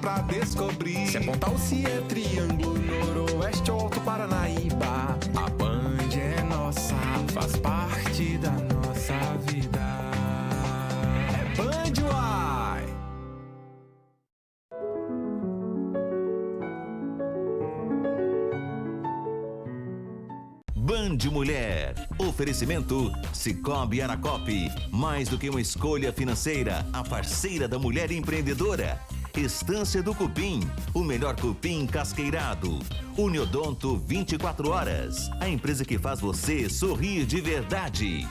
pra descobrir. Se é Pontal, se é Triângulo, Noroeste ou Alto Paranaíba, a Band é nossa, faz parte da nossa vida. É Band Uai! Band Mulher. Oferecimento Cicobi Aracop. Mais do que uma escolha financeira, a parceira da mulher empreendedora. Estância do Cupim, o melhor cupim casqueirado. Uniodonto 24 horas, a empresa que faz você sorrir de verdade.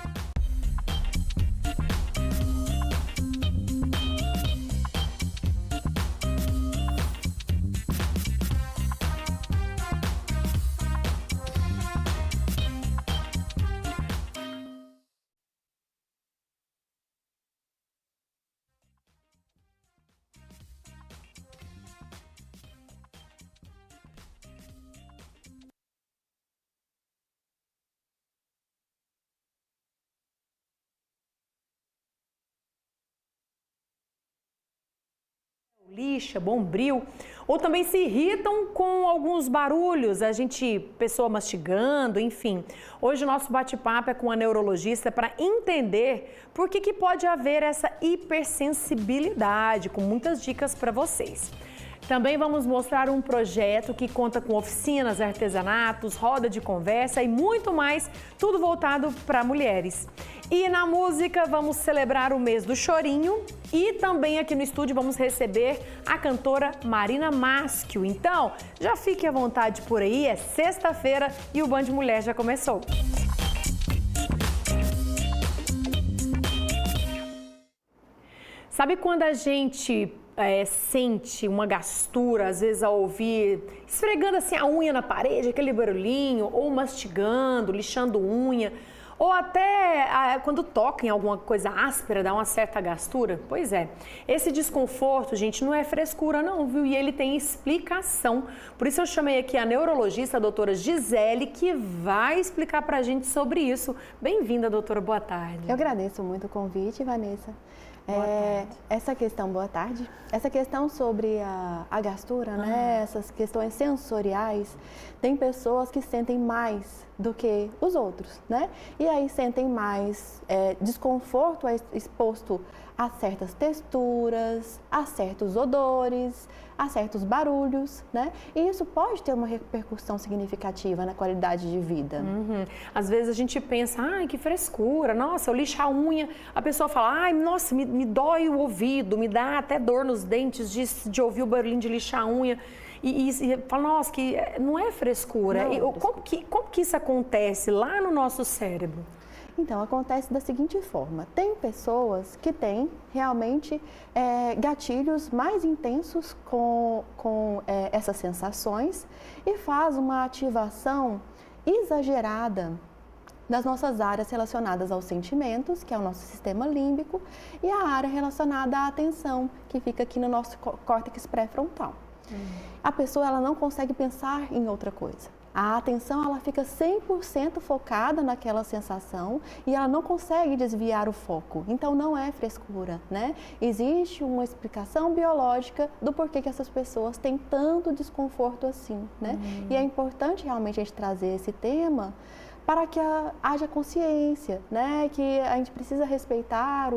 Lixa, bombril, ou também se irritam com alguns barulhos, pessoa mastigando, enfim. Hoje o nosso bate-papo é com a neurologista para entender por que pode haver essa hipersensibilidade, com muitas dicas para vocês. Também vamos mostrar um projeto que conta com oficinas, artesanatos, roda de conversa e muito mais, tudo voltado para mulheres. E na música vamos celebrar o mês do chorinho e também aqui no estúdio vamos receber a cantora Marina Maschio. Então, já fique à vontade por aí, é sexta-feira e o Band Mulher já começou. Sabe quando a gente sente uma gastura, às vezes ao ouvir, esfregando assim a unha na parede, aquele barulhinho, ou mastigando, lixando unha, ou até quando toca em alguma coisa áspera, dá uma certa gastura? Pois é, esse desconforto, gente, não é frescura não, viu? E ele tem explicação. Por isso eu chamei aqui a neurologista, a doutora Gisele, que vai explicar pra gente sobre isso. Bem-vinda, doutora, boa tarde. Eu agradeço muito o convite, Vanessa. Boa tarde. Essa questão sobre a gastura, né? Essas questões sensoriais, tem pessoas que sentem mais do que os outros, né? E aí sentem mais desconforto exposto a certas texturas, a certos odores, a certos barulhos, né? E isso pode ter uma repercussão significativa na qualidade de vida. Uhum. Às vezes a gente pensa, ai, que frescura, nossa, eu lixo a unha, a pessoa fala, ai, nossa, me dói o ouvido, me dá até dor nos dentes de ouvir o barulhinho de lixar a unha. E fala, nossa, que não é frescura. Não, como que isso acontece lá no nosso cérebro? Então, acontece da seguinte forma, tem pessoas que têm realmente gatilhos mais intensos com essas sensações e faz uma ativação exagerada das nossas áreas relacionadas aos sentimentos, que é o nosso sistema límbico, e a área relacionada à atenção, que fica aqui no nosso córtex pré-frontal. A pessoa ela não consegue pensar em outra coisa. A atenção ela fica 100% focada naquela sensação e ela não consegue desviar o foco. Então não é frescura, né? Existe uma explicação biológica do porquê que essas pessoas têm tanto desconforto assim, né? E é importante realmente a gente trazer esse tema para que haja consciência, né? Que a gente precisa respeitar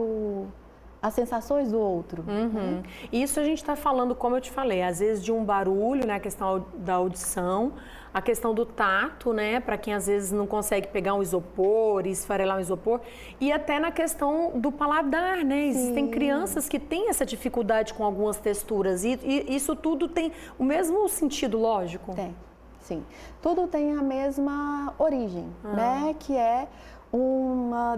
as sensações do outro. Né? Isso a gente está falando, como eu te falei, às vezes de um barulho, né? A questão da audição, a questão do tato, né? Para quem às vezes não consegue pegar um isopor, esfarelar um isopor, e até na questão do paladar, né? Existem crianças que têm essa dificuldade com algumas texturas e isso tudo tem o mesmo sentido lógico? Tem, sim. Tudo tem a mesma origem, né? Que é uma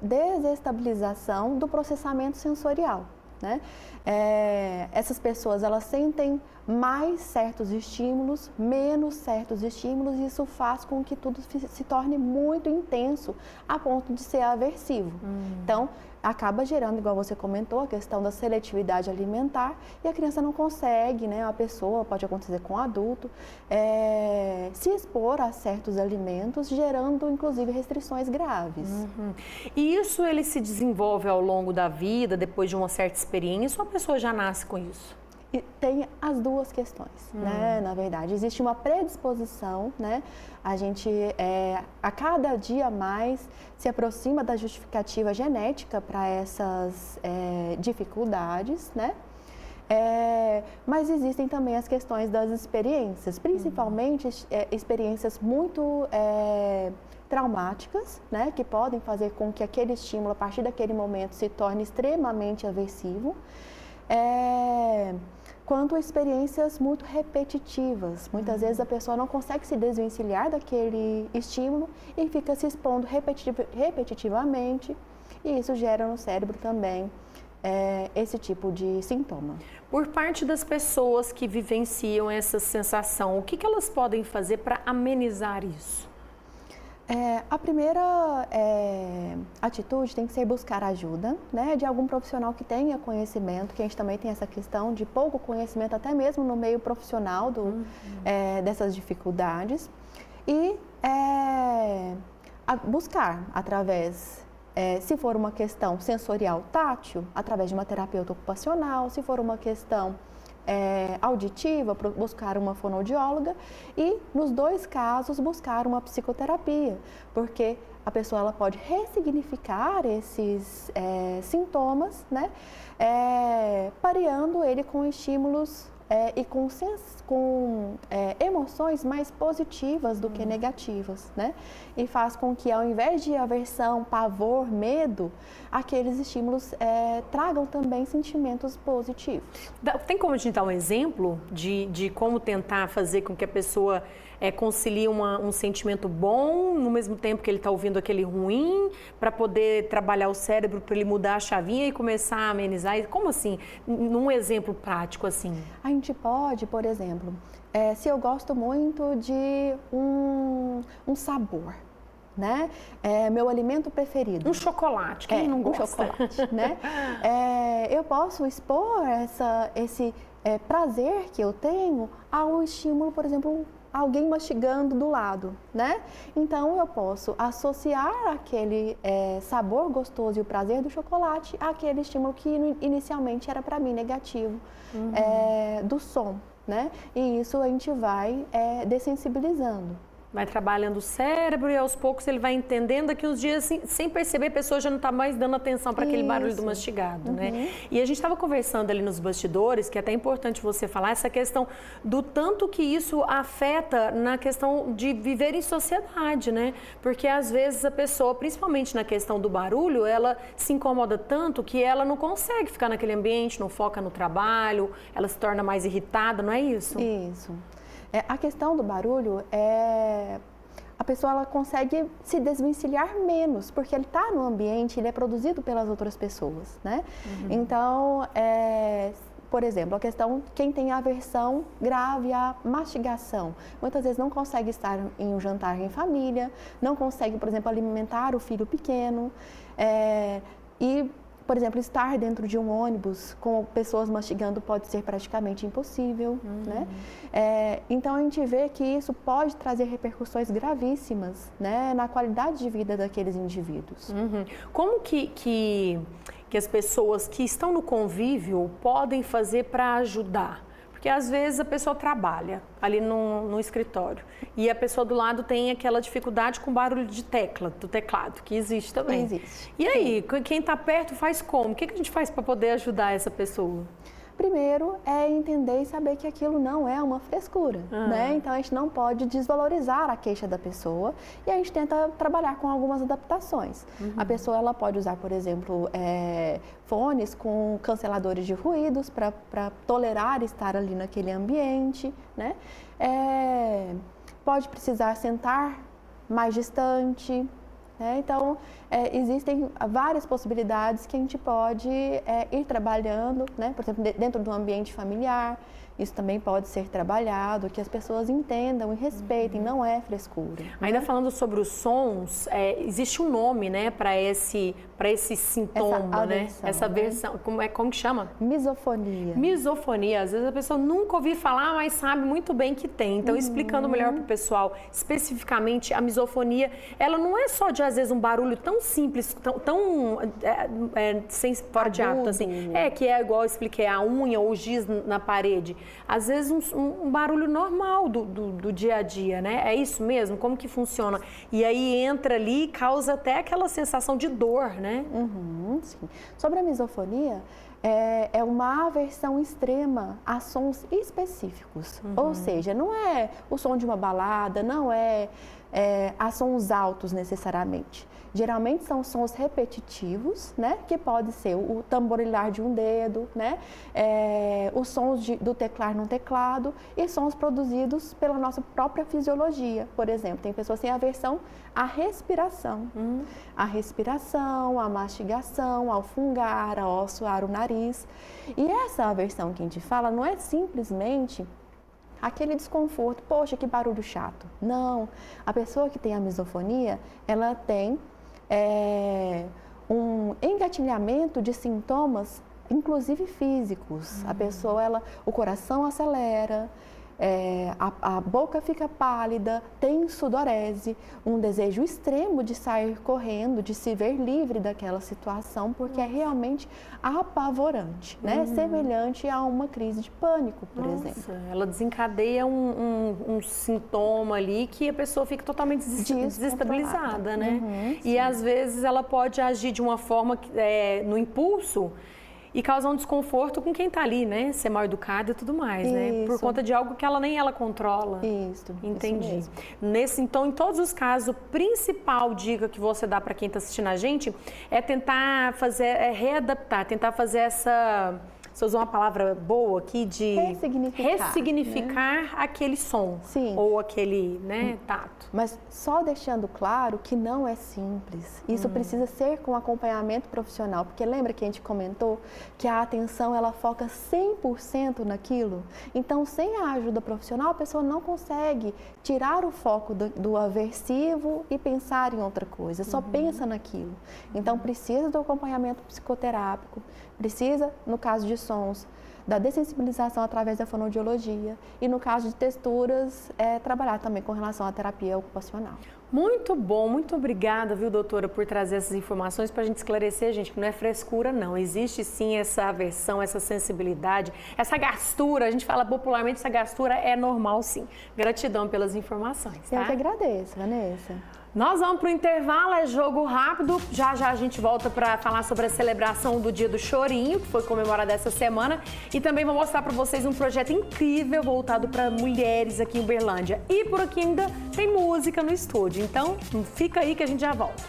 desestabilização do processamento sensorial, né? Essas pessoas, elas sentem mais certos estímulos, menos certos estímulos, e isso faz com que tudo se torne muito intenso, a ponto de ser aversivo. Então, acaba gerando, igual você comentou, a questão da seletividade alimentar, e a criança não consegue, né? A pessoa, pode acontecer com o adulto, se expor a certos alimentos, gerando, inclusive, restrições graves. E isso ele se desenvolve ao longo da vida, depois de uma certa experiência, ou a pessoa já nasce com isso? tem as duas questões, né? Na verdade, existe uma predisposição, né? A gente, a cada dia mais, se aproxima da justificativa genética para essas dificuldades, né? Mas existem também as questões das experiências, principalmente experiências muito traumáticas, né? Que podem fazer com que aquele estímulo, a partir daquele momento, se torne extremamente aversivo. Quanto a experiências muito repetitivas. Muitas vezes a pessoa não consegue se desvencilhar daquele estímulo e fica se expondo repetitivamente, e isso gera no cérebro também esse tipo de sintoma. Por parte das pessoas que vivenciam essa sensação, o que elas podem fazer para amenizar isso? A primeira atitude tem que ser buscar ajuda, né, de algum profissional que tenha conhecimento, que a gente também tem essa questão de pouco conhecimento, até mesmo no meio profissional dessas dificuldades, e buscar através, se for uma questão sensorial tátil, através de uma terapeuta ocupacional, se for uma questão auditiva, buscar uma fonoaudióloga, e nos dois casos buscar uma psicoterapia, porque a pessoa ela pode ressignificar esses sintomas, né, pareando ele com estímulos e com emoções mais positivas do que negativas, né? E faz com que, ao invés de aversão, pavor, medo, aqueles estímulos tragam também sentimentos positivos. Tem como a gente dar um exemplo de como tentar fazer com que a pessoa concilie um sentimento bom, no mesmo tempo que ele está ouvindo aquele ruim, para poder trabalhar o cérebro, para ele mudar a chavinha e começar a amenizar? Como assim? Num exemplo prático assim? A gente pode, por exemplo, se eu gosto muito de um sabor, né? Meu alimento preferido. Um chocolate, quem não gosta? Um chocolate, né? Eu posso expor esse prazer que eu tenho ao estímulo, por exemplo, alguém mastigando do lado, né? Então, eu posso associar aquele sabor gostoso e o prazer do chocolate àquele estímulo que inicialmente era para mim negativo, do som, né? E isso a gente vai dessensibilizando. Vai trabalhando o cérebro e aos poucos ele vai entendendo. Daqui uns dias, sem perceber, a pessoa já não está mais dando atenção para aquele barulho do mastigado, né? E a gente estava conversando ali nos bastidores, que é até importante você falar, essa questão do tanto que isso afeta na questão de viver em sociedade, né? Porque às vezes a pessoa, principalmente na questão do barulho, ela se incomoda tanto que ela não consegue ficar naquele ambiente, não foca no trabalho, ela se torna mais irritada, não é isso? Isso. A questão do barulho a pessoa ela consegue se desvencilhar menos, porque ele está no ambiente, ele é produzido pelas outras pessoas, né? Então, por exemplo, a questão, quem tem aversão grave à mastigação, muitas vezes não consegue estar em um jantar em família, não consegue, por exemplo, alimentar o filho pequeno, por exemplo, estar dentro de um ônibus com pessoas mastigando pode ser praticamente impossível, né? Então, a gente vê que isso pode trazer repercussões gravíssimas, né, na qualidade de vida daqueles indivíduos. Como que as pessoas que estão no convívio podem fazer para ajudar? Porque às vezes a pessoa trabalha ali no escritório e a pessoa do lado tem aquela dificuldade com barulho de do teclado, que existe também. Existe. E aí, quem está perto faz como? O que a gente faz para poder ajudar essa pessoa? Primeiro é entender e saber que aquilo não é uma frescura, né? Então a gente não pode desvalorizar a queixa da pessoa e a gente tenta trabalhar com algumas adaptações. A pessoa ela pode usar, por exemplo, fones com canceladores de ruídos para tolerar estar ali naquele ambiente, né? Pode precisar sentar mais distante. Então, existem várias possibilidades que a gente pode ir trabalhando, né? Por exemplo, dentro do ambiente familiar, isso também pode ser trabalhado, que as pessoas entendam e respeitem, não é frescura. Ainda falando sobre os sons, existe um nome, né, para esse sintoma, essa aversão, como que chama? Misofonia. Misofonia, às vezes a pessoa nunca ouviu falar, mas sabe muito bem que tem. Então, explicando melhor para o pessoal, especificamente a misofonia, ela não é só de às vezes, um barulho tão simples, sem fora de hábito, assim, que é igual eu expliquei, a unha ou o giz na parede. Às vezes, um barulho normal do dia a dia, né? É isso mesmo? Como que funciona? E aí entra ali e causa até aquela sensação de dor, né? Sim. Sobre a misofonia, é uma aversão extrema a sons específicos. Ou seja, não é o som de uma balada, não é a sons altos necessariamente. Geralmente são sons repetitivos, né? Que pode ser o tamborilar de um dedo, né? Os sons do teclar no teclado e sons produzidos pela nossa própria fisiologia. Por exemplo, tem pessoas que têm aversão à respiração. A respiração, a mastigação, ao fungar, ao suar o nariz. E essa aversão que a gente fala não é simplesmente aquele desconforto, poxa, que barulho chato. Não, a pessoa que tem a misofonia, ela tem um engatilhamento de sintomas, inclusive físicos. A pessoa, o coração acelera, a boca fica pálida, tem sudorese, um desejo extremo de sair correndo, de se ver livre daquela situação, porque é realmente apavorante, né? Semelhante a uma crise de pânico, por exemplo. Ela desencadeia um sintoma ali que a pessoa fica totalmente desestabilizada, né? E às vezes ela pode agir de uma forma no impulso e causar um desconforto com quem está ali, né? Ser mal educado e tudo mais, né? Por conta de algo que nem ela controla. Isso. Entendi. Então, em todos os casos, a principal dica que você dá para quem está assistindo a gente é tentar readaptar, tentar fazer essa... Você usou uma palavra boa aqui de ressignificar aquele som. Sim. Ou aquele tato. Mas só deixando claro que não é simples. Isso precisa ser com acompanhamento profissional. Porque lembra que a gente comentou que a atenção ela foca 100% naquilo? Então, sem a ajuda profissional, a pessoa não consegue tirar o foco do aversivo e pensar em outra coisa. Só pensa naquilo. Então, precisa do acompanhamento psicoterápico. Precisa, no caso de sons, da dessensibilização através da fonoaudiologia e, no caso de texturas, trabalhar também com relação à terapia ocupacional. Muito bom, muito obrigada, viu, doutora, por trazer essas informações para a gente esclarecer, gente, que não é frescura, não. Existe sim essa aversão, essa sensibilidade, essa gastura, a gente fala popularmente, essa gastura é normal, sim. Gratidão pelas informações, tá? Eu que agradeço, Vanessa. Nós vamos para o intervalo, é jogo rápido. Já já a gente volta para falar sobre a celebração do Dia do Chorinho, que foi comemorada essa semana. E também vou mostrar para vocês um projeto incrível voltado para mulheres aqui em Uberlândia. E por aqui ainda tem música no estúdio. Então, fica aí que a gente já volta.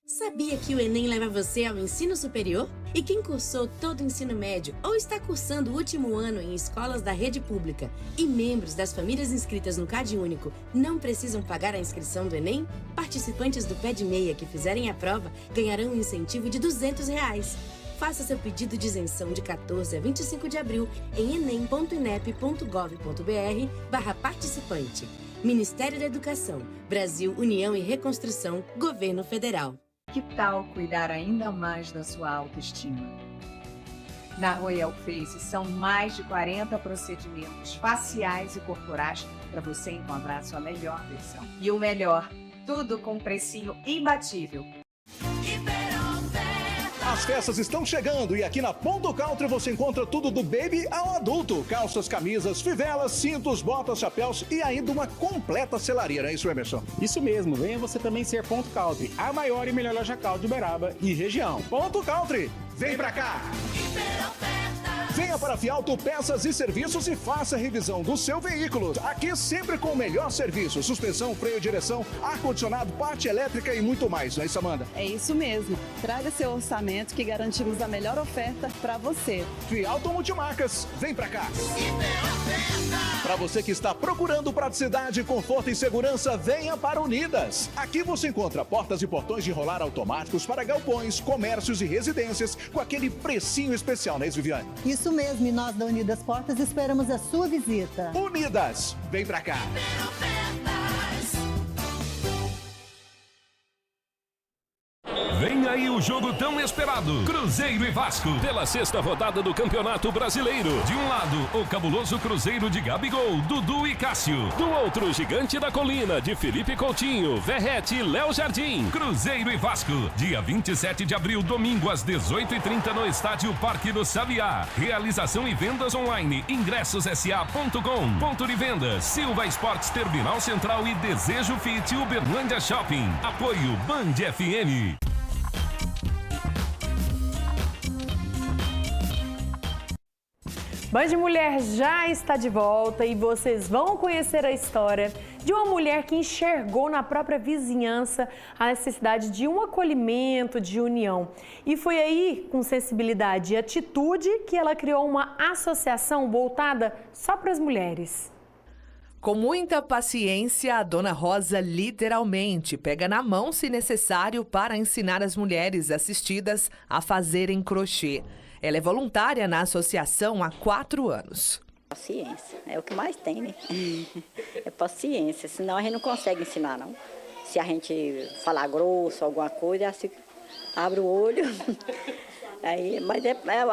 Sabia que o Enem leva você ao ensino superior? E quem cursou todo o ensino médio ou está cursando o último ano em escolas da rede pública e membros das famílias inscritas no CadÚnico não precisam pagar a inscrição do Enem? Participantes do Pé de Meia que fizerem a prova ganharão um incentivo de R$200. Faça seu pedido de isenção de 14 a 25 de abril em enem.inep.gov.br/participante. Ministério da Educação, Brasil, União e Reconstrução, Governo Federal. Que tal cuidar ainda mais da sua autoestima? Na Royal Face são mais de 40 procedimentos faciais e corporais para você encontrar a sua melhor versão. E o melhor, tudo com um precinho imbatível. As festas estão chegando e aqui na Ponto Country você encontra tudo do baby ao adulto. Calças, camisas, fivelas, cintos, botas, chapéus e ainda uma completa selaria, não é isso, Emerson? Isso mesmo, venha você também ser Ponto Country, a maior e melhor loja Country de Uberaba e região. Ponto Country, vem pra cá! Venha para a Fialto Peças e Serviços e faça a revisão do seu veículo. Aqui sempre com o melhor serviço, suspensão, freio, direção, ar-condicionado, parte elétrica e muito mais, não é isso, Amanda? É isso mesmo. Traga seu orçamento que garantimos a melhor oferta para você. Fialto Multimarcas, vem pra cá. Para você que está procurando praticidade, conforto e segurança, venha para Unidas. Aqui você encontra portas e portões de rolar automáticos para galpões, comércios e residências com aquele precinho especial, né, Viviane? Isso mesmo, e nós da Unidas Portas esperamos a sua visita. Unidas, vem pra cá. Vem aí o jogo tão esperado. Cruzeiro e Vasco. Pela 6ª rodada do Campeonato Brasileiro. De um lado, o cabuloso Cruzeiro de Gabigol, Dudu e Cássio. Do outro, o Gigante da Colina, de Felipe Coutinho, Verrete e Léo Jardim. Cruzeiro e Vasco. Dia 27 de abril, domingo, às 18h30 no Estádio Parque do Sabiá. Realização e vendas online. IngressosSA.com. Ponto de vendas. Silva Esportes Terminal Central e Desejo Fit Uberlândia Shopping. Apoio Band FM. Band Mulher já está de volta e vocês vão conhecer a história de uma mulher que enxergou na própria vizinhança a necessidade de um acolhimento, de união. E foi aí, com sensibilidade e atitude, que ela criou uma associação voltada só para as mulheres. Com muita paciência, a Dona Rosa literalmente pega na mão, se necessário, para ensinar as mulheres assistidas a fazerem crochê. Ela é voluntária na associação há 4 anos. Paciência, é o que mais tem, né? É paciência, senão a gente não consegue ensinar, não. Se a gente falar grosso, alguma coisa, assim, abre o olho. Aí, mas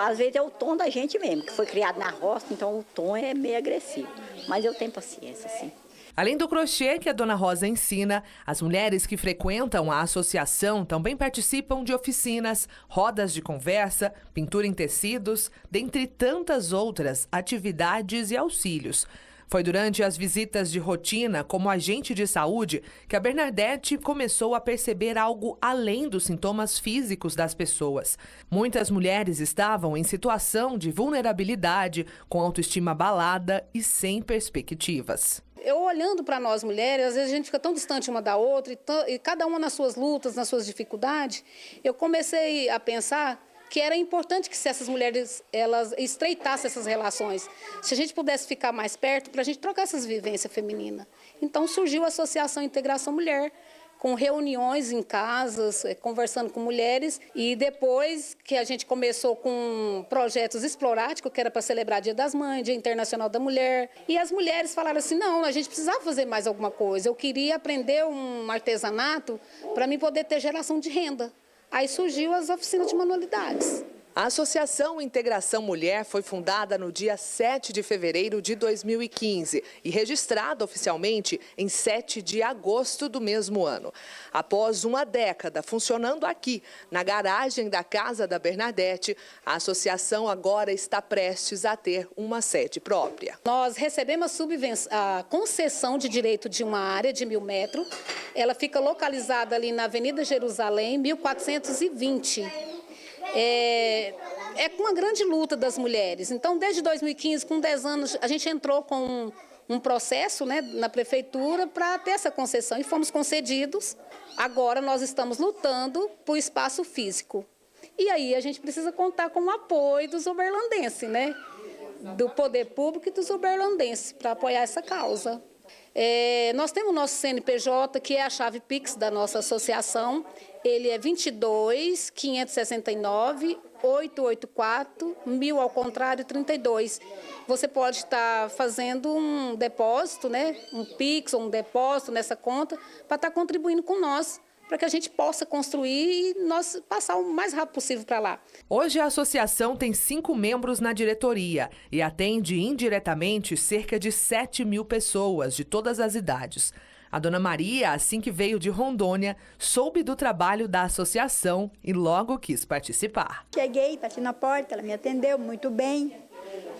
às vezes é o tom da gente mesmo, que foi criado na roça, então o tom é meio agressivo. Mas eu tenho paciência, sim. Além do crochê que a Dona Rosa ensina, as mulheres que frequentam a associação também participam de oficinas, rodas de conversa, pintura em tecidos, dentre tantas outras atividades e auxílios. Foi durante as visitas de rotina como agente de saúde que a Bernadette começou a perceber algo além dos sintomas físicos das pessoas. Muitas mulheres estavam em situação de vulnerabilidade, com autoestima abalada e sem perspectivas. Eu olhando para nós mulheres, às vezes a gente fica tão distante uma da outra e cada uma nas suas lutas, nas suas dificuldades, eu comecei a pensar que era importante que se essas mulheres elas estreitassem essas relações, se a gente pudesse ficar mais perto para a gente trocar essas vivências femininas. Então surgiu a Associação Integração Mulher, com reuniões em casas, conversando com mulheres, e depois que a gente começou com projetos exploráticos, que era para celebrar Dia das Mães, Dia Internacional da Mulher, e as mulheres falaram assim, não, a gente precisava fazer mais alguma coisa, eu queria aprender um artesanato para mim poder ter geração de renda. Aí surgiu as oficinas de manualidades. A Associação Integração Mulher foi fundada no dia 7 de fevereiro de 2015 e registrada oficialmente em 7 de agosto do mesmo ano. Após uma década funcionando aqui, na garagem da casa da Bernadette, a associação agora está prestes a ter uma sede própria. Nós recebemos a concessão de direito de uma área de 1.000 metros. Ela fica localizada ali na Avenida Jerusalém, 1420. É com uma grande luta das mulheres. Então, desde 2015, com 10 anos, a gente entrou com um processo, né, na prefeitura para ter essa concessão e fomos concedidos. Agora nós estamos lutando por espaço físico. E aí a gente precisa contar com o apoio dos uberlandenses, né, do poder público e dos uberlandenses para apoiar essa causa. Nós temos o nosso CNPJ, que é a chave Pix da nossa associação. Ele é 22 569 884 1000 ao contrário 32. Você pode estar fazendo um depósito, né, um Pix ou um depósito nessa conta para estar contribuindo com nós, para que a gente possa construir e nós passar o mais rápido possível para lá. Hoje a associação tem 5 membros na diretoria e atende indiretamente cerca de 7.000 pessoas de todas as idades. A Dona Maria, assim que veio de Rondônia, soube do trabalho da associação e logo quis participar. Cheguei, bati na porta, ela me atendeu muito bem.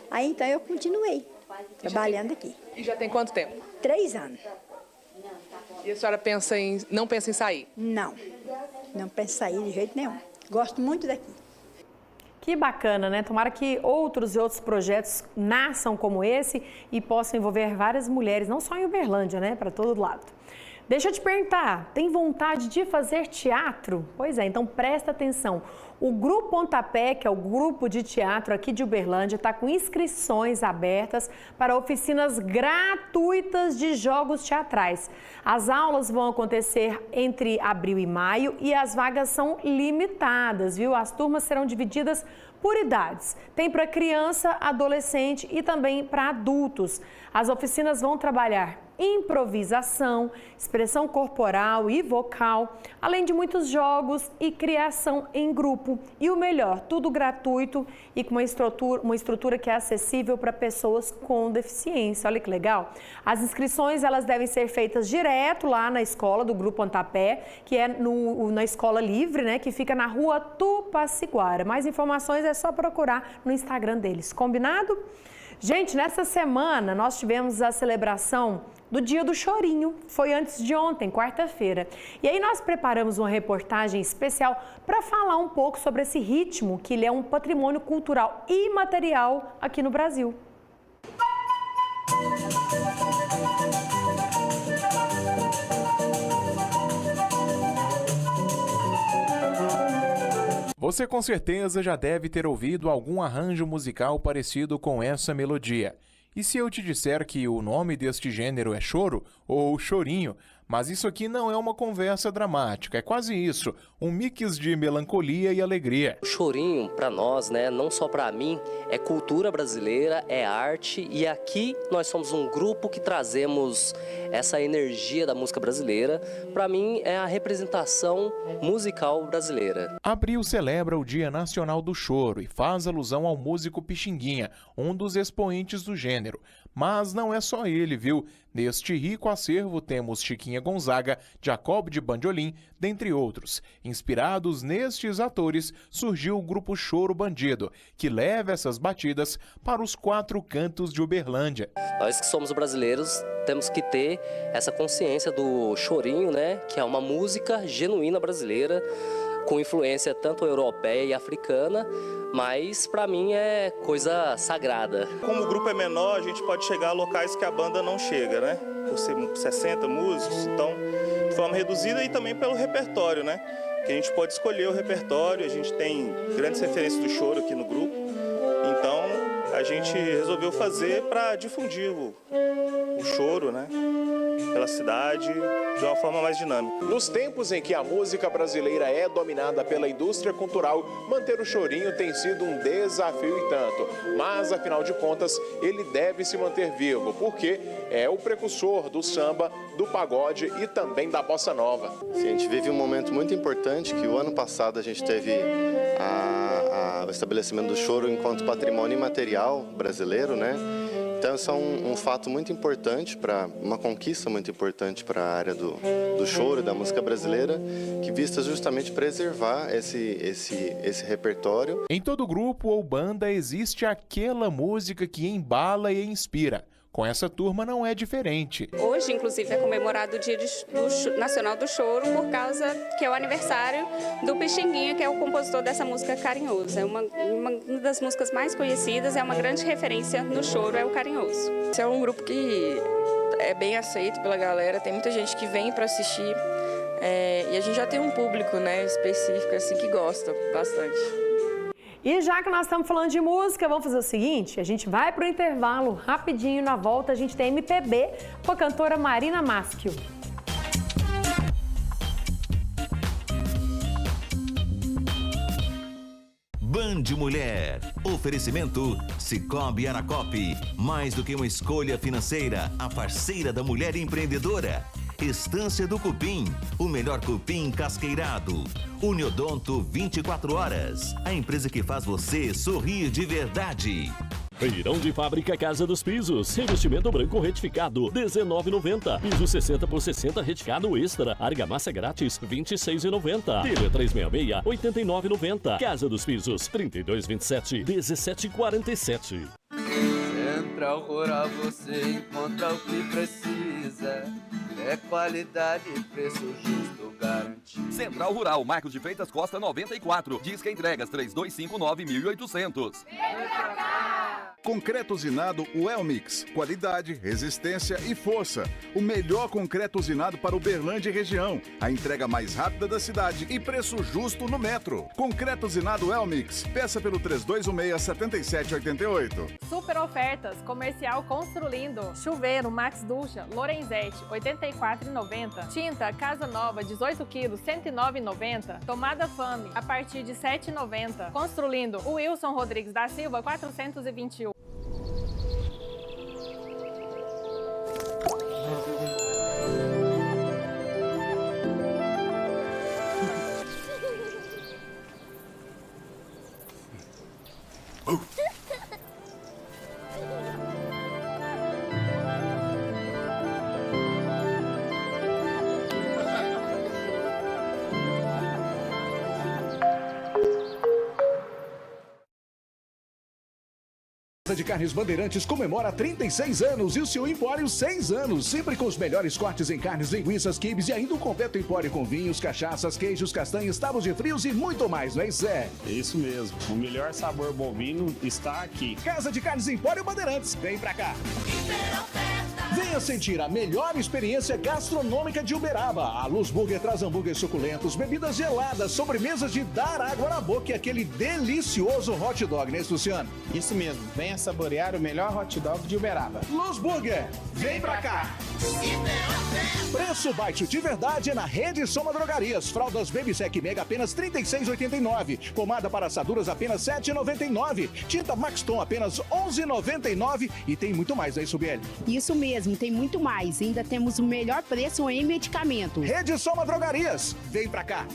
Aí então eu continuei trabalhando aqui. E já tem quanto tempo? 3 anos. E a senhora não pensa em sair? Não penso em sair de jeito nenhum. Gosto muito daqui. Que bacana, né? Tomara que outros e outros projetos nasçam como esse e possam envolver várias mulheres, não só em Uberlândia, né? Para todo lado. Deixa eu te perguntar, tem vontade de fazer teatro? Pois é, então presta atenção. O Grupo Pontapé, que é o grupo de teatro aqui de Uberlândia, está com inscrições abertas para oficinas gratuitas de jogos teatrais. As aulas vão acontecer entre abril e maio e as vagas são limitadas, viu? As turmas serão divididas por idades. Tem para criança, adolescente e também para adultos. As oficinas vão trabalhar improvisação, expressão corporal e vocal, além de muitos jogos e criação em grupo. E o melhor, tudo gratuito e com uma estrutura que é acessível para pessoas com deficiência. Olha que legal. As inscrições elas devem ser feitas direto lá na escola do Grupo Antapé, que é na Escola Livre, né, que fica na rua Tupaciguara. Mais informações é só procurar no Instagram deles. Combinado? Gente, nessa semana nós tivemos a celebração do Dia do Chorinho, foi antes de ontem, quarta-feira. E aí nós preparamos uma reportagem especial para falar um pouco sobre esse ritmo, que ele é um patrimônio cultural imaterial aqui no Brasil. Você com certeza já deve ter ouvido algum arranjo musical parecido com essa melodia. E se eu te disser que o nome deste gênero é choro ou chorinho, mas isso aqui não é uma conversa dramática, é quase isso, um mix de melancolia e alegria. O chorinho, para nós, né, não só para mim, é cultura brasileira, é arte, e aqui nós somos um grupo que trazemos essa energia da música brasileira. Para mim, é a representação musical brasileira. Abril celebra o Dia Nacional do Choro e faz alusão ao músico Pixinguinha, um dos expoentes do gênero. Mas não é só ele, viu? Neste rico acervo temos Chiquinha Gonzaga, Jacob de Bandolim, dentre outros. Inspirados nestes atores, surgiu o grupo Choro Bandido, que leva essas batidas para os 4 cantos de Uberlândia. Nós que somos brasileiros temos que ter essa consciência do chorinho, né? Que é uma música genuína brasileira, com influência tanto europeia e africana, mas para mim é coisa sagrada. Como o grupo é menor, a gente pode chegar a locais que a banda não chega, né? Por ser 60 músicos, então de forma reduzida, e também pelo repertório, né? Que a gente pode escolher o repertório, a gente tem grandes referências do choro aqui no grupo, então a gente resolveu fazer para difundir o choro, né? Pela cidade, de uma forma mais dinâmica. Nos tempos em que a música brasileira é dominada pela indústria cultural, manter o chorinho tem sido um desafio e tanto. Mas, afinal de contas, ele deve se manter vivo, porque é o precursor do samba, do pagode e também da bossa nova. Sim, a gente vive um momento muito importante, que o ano passado a gente teve o estabelecimento do choro enquanto patrimônio imaterial brasileiro, né? Então, isso é um fato muito importante, uma conquista muito importante para a área do choro e da música brasileira, que visa justamente preservar esse repertório. Em todo grupo ou banda existe aquela música que embala e inspira. Com essa turma não é diferente. Hoje, inclusive, é comemorado o Dia Nacional do Choro, por causa que é o aniversário do Pixinguinha, que é o compositor dessa música Carinhoso. É uma das músicas mais conhecidas, é uma grande referência no choro, é o Carinhoso. Esse é um grupo que é bem aceito pela galera, tem muita gente que vem para assistir, e a gente já tem um público, né, específico assim, que gosta bastante. E já que nós estamos falando de música, vamos fazer o seguinte, a gente vai para o intervalo rapidinho, na volta a gente tem MPB com a cantora Marina Maschio. Band Mulher. Oferecimento Sicoob Aracop. Mais do que uma escolha financeira, a parceira da mulher empreendedora. Estância do Cupim, o melhor cupim casqueirado. Uniodonto 24 horas, a empresa que faz você sorrir de verdade. Feirão de Fábrica Casa dos Pisos. Revestimento branco retificado, R$19,90. Piso 60 por 60 reticado extra. Argamassa grátis, R$26,90. Tele 366, R$89,90. Casa dos Pisos, 3227, 1747. Central Rural, você encontra o que precisa. É qualidade e preço justo garantido. Central Rural, Marcos de Freitas Costa 94. Disque entregas 3259-1800. Concreto usinado Welmix. Qualidade, resistência e força. O melhor concreto usinado para Uberlândia e região. A entrega mais rápida da cidade e preço justo no metro. Concreto usinado Welmix. Peça pelo 3216-7788. Super ofertas. Comercial Construlindo. Chuveiro Max Ducha Lorenzetti, R$84,90. Tinta Casa Nova, 18 quilos, R$109,90. Tomada Fame, a partir de R$7,90. Construlindo Wilson Rodrigues da Silva, 421. Casa de Carnes Bandeirantes comemora 36 anos e o seu Empório 6 anos, sempre com os melhores cortes em carnes, linguiças, quibes e ainda um completo empório com vinhos, cachaças, queijos, castanhas, tábuas de frios e muito mais, não é isso? É isso mesmo, o melhor sabor bovino está aqui. Casa de Carnes Empório Bandeirantes, vem pra cá. Venha sentir a melhor experiência gastronômica de Uberaba. A Luz Burger traz hambúrgueres suculentos, bebidas geladas, sobremesas de dar água na boca e aquele delicioso hot dog, né, Luciano? Isso mesmo, venha saborear o melhor hot dog de Uberaba. Luz Burger, vem pra cá. Preço baixo de verdade é na Rede Soma Drogarias. Fraldas Baby Sec Mega apenas R$ 36,89. Pomada para assaduras apenas R$ 7,99. Tinta Max Tom apenas R$ 11,99. E tem muito mais, não é isso, Bieli? Isso mesmo, tem muito mais. Ainda temos o melhor preço em medicamento. Rede Soma Drogarias, vem pra cá.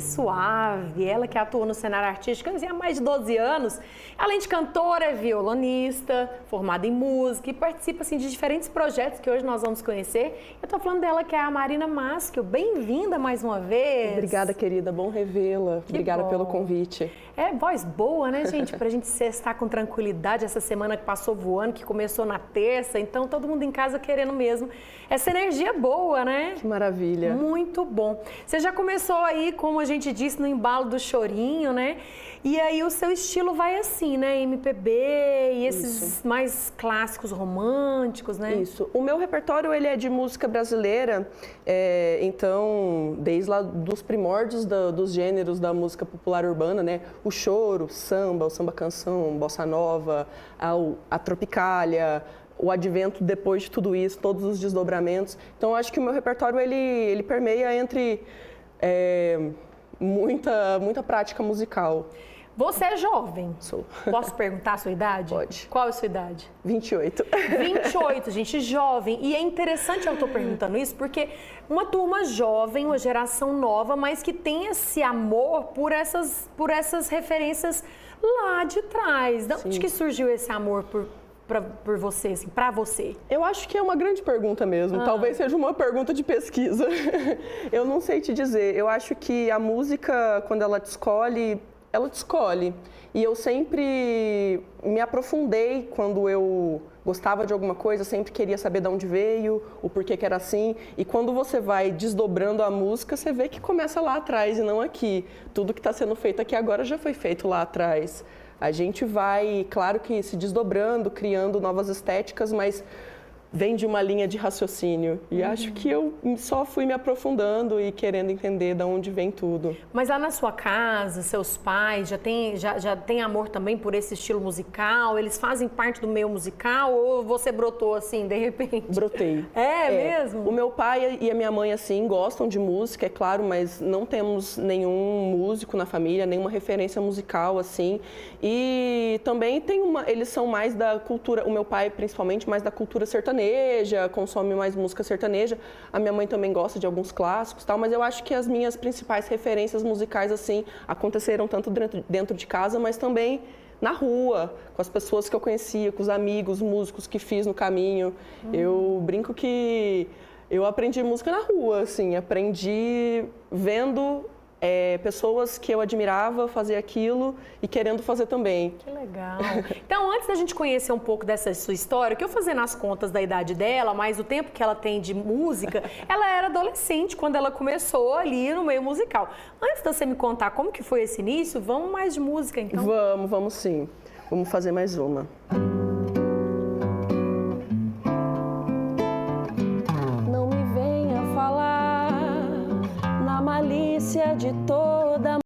Suave, ela que atuou no cenário artístico há mais de 12 anos, além de cantora, é violonista, formada em música e participa assim, de diferentes projetos que hoje nós vamos conhecer. Eu tô falando dela que é a Marina Maschio. Bem-vinda mais uma vez. Obrigada, querida, bom revê-la. Obrigada pelo convite. É voz boa, né, gente? Pra gente estar com tranquilidade essa semana que passou voando, que começou na terça, então todo mundo em casa querendo mesmo essa energia boa, né? Que maravilha. Muito bom. Você já começou aí, como a gente disse, no embalo do chorinho, né? E aí o seu estilo vai assim, né? MPB e esses Isso. mais clássicos românticos, né? Isso. O meu repertório, ele é de música brasileira, então, desde lá dos primórdios dos gêneros da música popular urbana, né? O choro, o samba canção, bossa nova, a tropicália, o advento depois de tudo isso, todos os desdobramentos. Então, acho que o meu repertório, ele permeia entre muita prática musical. Você é jovem? Sou. Posso perguntar a sua idade? Pode. Qual é a sua idade? 28. 28, gente, jovem. E é interessante eu estou perguntando isso porque uma turma jovem, uma geração nova, mas que tem esse amor por essas referências lá de trás. De onde que surgiu esse amor por você, assim, pra você? Eu acho que é uma grande pergunta mesmo. Talvez seja uma pergunta de pesquisa. Eu não sei te dizer. Eu acho que a música, quando ela te escolhe, ela te escolhe. E eu sempre me aprofundei quando eu gostava de alguma coisa, sempre queria saber de onde veio, o porquê que era assim. E quando você vai desdobrando a música, você vê que começa lá atrás e não aqui. Tudo que está sendo feito aqui agora já foi feito lá atrás. A gente vai, claro que se desdobrando, criando novas estéticas, mas vem de uma linha de raciocínio. E acho que eu só fui me aprofundando e querendo entender de onde vem tudo. Mas lá na sua casa, seus pais já têm amor também por esse estilo musical? Eles fazem parte do meio musical ou você brotou assim, de repente? Brotei. É mesmo? O meu pai e a minha mãe, assim, gostam de música, é claro, mas não temos nenhum músico na família, nenhuma referência musical, assim. E também eles são mais da cultura, o meu pai principalmente, mais da cultura sertaneja, consome mais música sertaneja. A minha mãe também gosta de alguns clássicos, tal, mas eu acho que as minhas principais referências musicais assim aconteceram tanto dentro de casa, mas também na rua, com as pessoas que eu conhecia, com os amigos, músicos que fiz no caminho. Eu brinco que eu aprendi música na rua, assim, aprendi vendo pessoas que eu admirava fazer aquilo e querendo fazer também. Que legal. Então, antes da gente conhecer um pouco dessa sua história, que eu fazendo as contas da idade dela, mais o tempo que ela tem de música, ela era adolescente quando ela começou ali no meio musical. Antes de você me contar como que foi esse início, vamos mais de música, então? Vamos sim. Vamos fazer mais uma. Não me venha falar na malícia de toda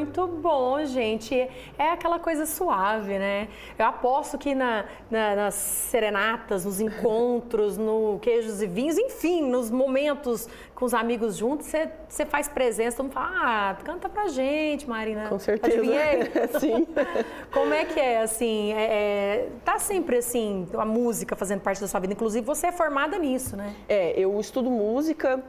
Muito bom, gente. É aquela coisa suave, né? Eu aposto que nas serenatas, nos encontros, no queijos e vinhos, enfim, nos momentos com os amigos juntos, você faz presença, todo mundo fala, canta pra gente, Marina. Com certeza. Adivinhei? Sim. Como é que é, assim, tá sempre, assim, a música fazendo parte da sua vida, inclusive você é formada nisso, né? Eu estudo música.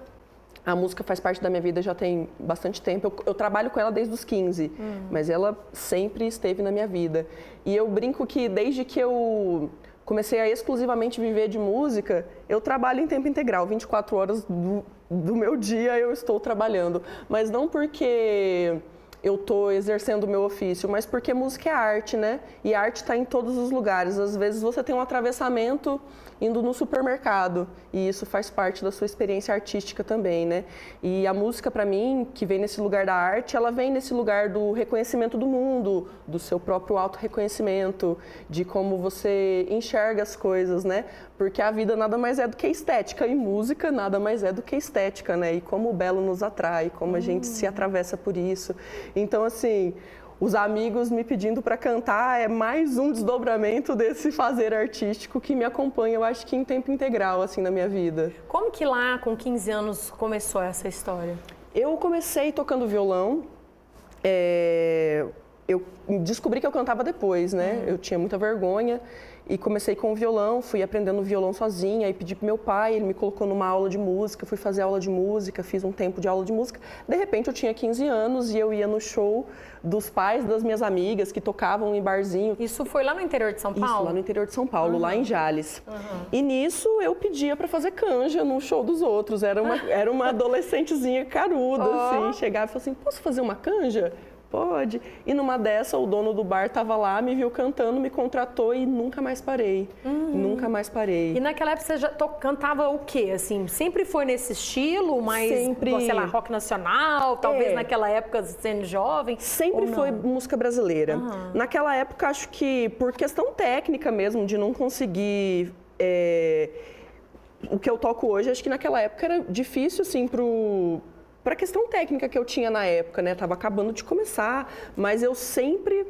A música faz parte da minha vida já tem bastante tempo. Eu trabalho com ela desde os 15, mas ela sempre esteve na minha vida. E eu brinco que desde que eu comecei a exclusivamente viver de música, eu trabalho em tempo integral, 24 horas do meu dia eu estou trabalhando. Mas não porque eu estou exercendo o meu ofício, mas porque música é arte, né? E a arte está em todos os lugares. Às vezes você tem um atravessamento indo no supermercado e isso faz parte da sua experiência artística também, né? E a música, para mim, que vem nesse lugar da arte, ela vem nesse lugar do reconhecimento do mundo, do seu próprio autorreconhecimento, de como você enxerga as coisas, né? Porque a vida nada mais é do que estética e música nada mais é do que estética, né? E como o belo nos atrai, como a gente se atravessa por isso. Então, assim, os amigos me pedindo para cantar é mais um desdobramento desse fazer artístico que me acompanha, eu acho que em tempo integral, assim, na minha vida. Como que lá, com 15 anos, começou essa história? Eu comecei tocando violão, eu descobri que eu cantava depois, né? Eu tinha muita vergonha e comecei com o violão, fui aprendendo violão sozinha e pedi pro meu pai, ele me colocou numa aula de música, fui fazer aula de música, fiz um tempo de aula de música. De repente eu tinha 15 anos e eu ia no show dos pais das minhas amigas que tocavam em barzinho. Isso foi lá no interior de São Paulo? Isso, lá no interior de São Paulo, lá em Jales. E nisso eu pedia para fazer canja no show dos outros, era uma adolescentezinha caruda, assim, chegava e falava assim, posso fazer uma canja? Pode. E numa dessa, o dono do bar estava lá, me viu cantando, me contratou e nunca mais parei. Nunca mais parei. E naquela época você já cantava o quê? Assim, sempre foi nesse estilo, mais, sei lá, rock nacional, talvez naquela época sendo jovem? Sempre foi música brasileira. Naquela época, acho que por questão técnica mesmo, de não conseguir... o que eu toco hoje, acho que naquela época era difícil, assim, para a questão técnica que eu tinha na época, né? Tava acabando de começar, mas eu sempre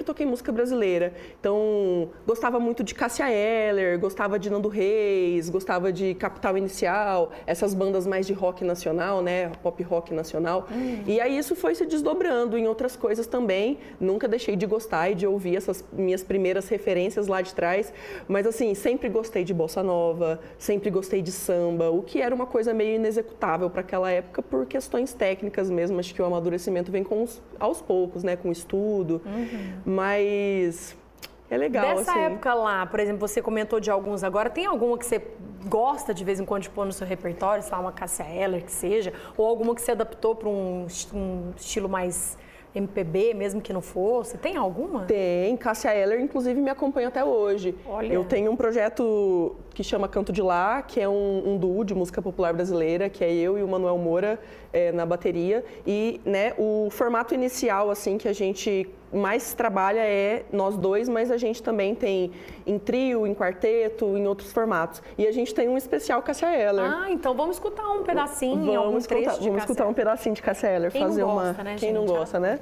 toquei música brasileira. Então, gostava muito de Cássia Eller, gostava de Nando Reis, gostava de Capital Inicial, essas bandas mais de rock nacional, né? Pop rock nacional. E aí isso foi se desdobrando em outras coisas também. Nunca deixei de gostar e de ouvir essas minhas primeiras referências lá de trás. Mas assim, sempre gostei de bossa nova, sempre gostei de samba, o que era uma coisa meio inexecutável para aquela época por questões técnicas mesmo. Acho que o amadurecimento vem aos poucos, né? Com o estudo. Mas é legal, Dessa época lá, por exemplo, você comentou de alguns agora, tem alguma que você gosta de vez em quando de pôr no seu repertório, sei lá, uma Cássia Eller que seja, ou alguma que você adaptou para um estilo mais MPB, mesmo que não fosse? Tem alguma? Tem. Cássia Eller, inclusive, me acompanha até hoje. Olha. Eu tenho um projeto que chama Canto de Lá, que é um duo de música popular brasileira, que é eu e o Manuel Moura na bateria. E, né, o formato inicial, assim, que a gente mais trabalha é nós dois, mas a gente também tem em trio, em quarteto, em outros formatos. E a gente tem um especial Cássia Eller. Ah, então vamos escutar um pedacinho, algum trecho Vamos escutar um pedacinho de Cássia Eller. Quem fazer não gosta, né, Quem gente? não gosta, né?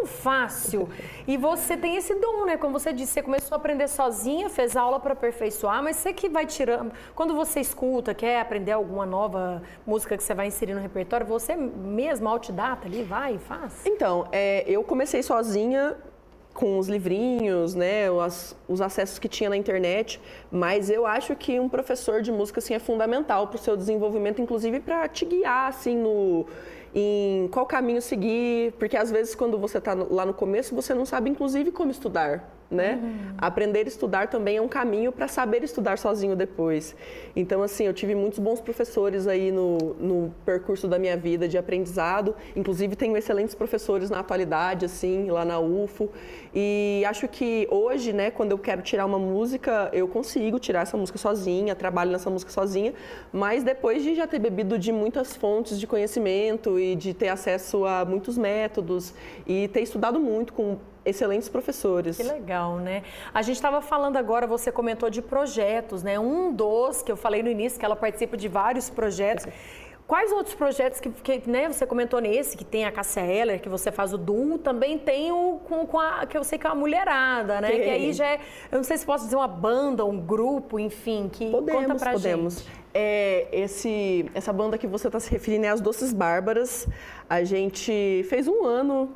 tão fácil. E você tem esse dom, né? Como você disse, você começou a aprender sozinha, fez aula para aperfeiçoar, mas você que vai tirando... Quando você escuta, quer aprender alguma nova música que você vai inserir no repertório, você mesmo, autodidata ali, vai e faz? Então, eu comecei sozinha, com os livrinhos, né, os acessos que tinha na internet, mas eu acho que um professor de música assim, é fundamental para o seu desenvolvimento, inclusive para te guiar assim, em qual caminho seguir, porque às vezes quando você está lá no começo, você não sabe inclusive como estudar, né? Aprender a estudar também é um caminho para saber estudar sozinho depois. Então, assim, eu tive muitos bons professores aí no percurso da minha vida de aprendizado, inclusive tenho excelentes professores na atualidade, assim, lá na UFO, e acho que hoje, né, quando eu quero tirar uma música, eu consigo tirar essa música sozinha, trabalho nessa música sozinha, mas depois de já ter bebido de muitas fontes de conhecimento e de ter acesso a muitos métodos e ter estudado muito com excelentes professores. Que legal, né? A gente estava falando agora, você comentou de projetos, né? Um dos que eu falei no início, que ela participa de vários projetos. Quais outros projetos que né, você comentou nesse, que tem a Cássia Eller, que você faz o duo, também tem o que eu sei que é a mulherada, né? Que aí já é, eu não sei se posso dizer uma banda, um grupo, enfim, que conta pra gente. Essa banda que você está se referindo é as Doces Bárbaras. A gente fez um ano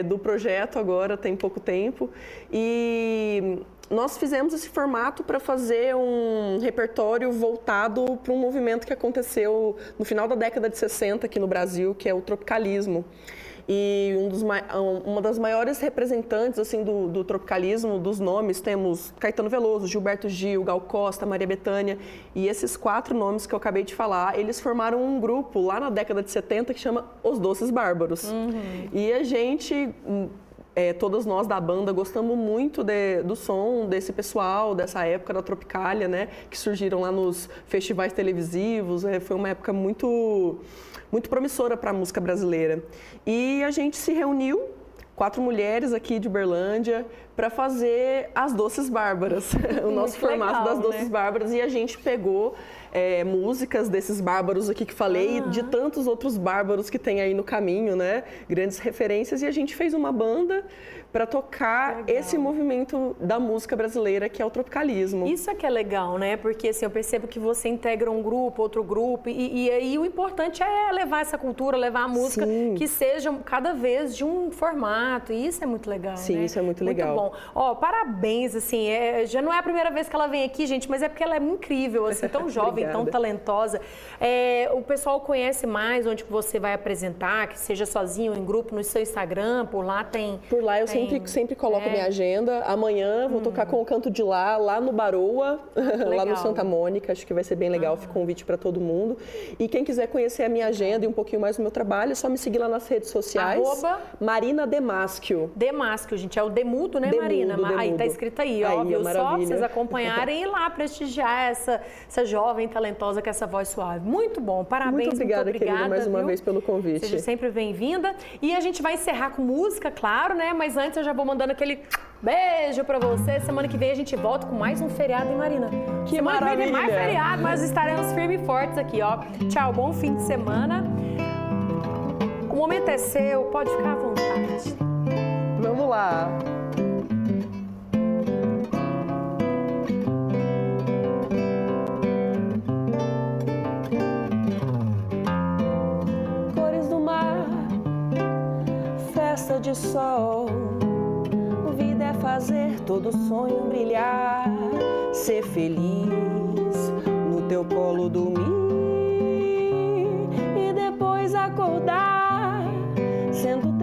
do projeto agora, tem pouco tempo, e nós fizemos esse formato para fazer um repertório voltado para um movimento que aconteceu no final da década de 60 aqui no Brasil, que é o tropicalismo. E uma das maiores representantes assim, do tropicalismo, dos nomes, temos Caetano Veloso, Gilberto Gil, Gal Costa, Maria Bethânia. E esses 4 nomes que eu acabei de falar, eles formaram um grupo lá na década de 70 que chama Os Doces Bárbaros. E a gente... todas nós da banda gostamos muito do som desse pessoal, dessa época da Tropicália, né? Que surgiram lá nos festivais televisivos. Foi uma época muito promissora para a música brasileira. E a gente se reuniu, 4 mulheres aqui de Uberlândia, para fazer as Doces Bárbaras, o nosso formato das Doces Bárbaras. E a gente pegou músicas desses bárbaros aqui que falei, e de tantos outros bárbaros que tem aí no caminho, né? Grandes referências. E a gente fez uma banda para tocar esse movimento da música brasileira, que é o tropicalismo. Isso é que é legal, né? Porque assim, eu percebo que você integra um grupo, outro grupo, e aí o importante é levar essa cultura, levar a música que seja cada vez de um formato, e isso é muito legal, Sim, né? Isso é muito legal. Muito bom. Ó, parabéns, assim, já não é a primeira vez que ela vem aqui, gente, mas é porque ela é incrível, assim, tão jovem, tão talentosa. O pessoal conhece mais onde que você vai apresentar, que seja sozinho ou em grupo, no seu Instagram, por lá tem... Por lá eu sempre coloco minha agenda. Amanhã vou tocar com o Canto de Lá no Baroa, lá no Santa Mônica. Acho que vai ser bem legal, fica um convite para todo mundo. E quem quiser conhecer a minha agenda e um pouquinho mais do meu trabalho, é só me seguir lá nas redes sociais. Marina Demáschio. Demáschio, gente, é o Demudo, né, Marina? Aí tá escrito aí, ó, viu? Só pra vocês acompanharem e ir lá prestigiar essa jovem talentosa com essa voz suave. Muito bom, parabéns, muito obrigada, querida, mais uma vez pelo convite. Seja sempre bem-vinda. E a gente vai encerrar com música, claro, né? Mas antes eu já vou mandando aquele beijo pra você. Semana que vem a gente volta com mais um feriado, hein, Marina? Que maravilha! Semana que vem tem mais feriado, mas estaremos firmes e fortes aqui, ó. Tchau, bom fim de semana. O momento é seu, pode ficar à vontade. Vamos lá. Cores do mar, festa de sol. Vida é fazer todo sonho brilhar, ser feliz, no teu colo dormir e depois acordar, sendo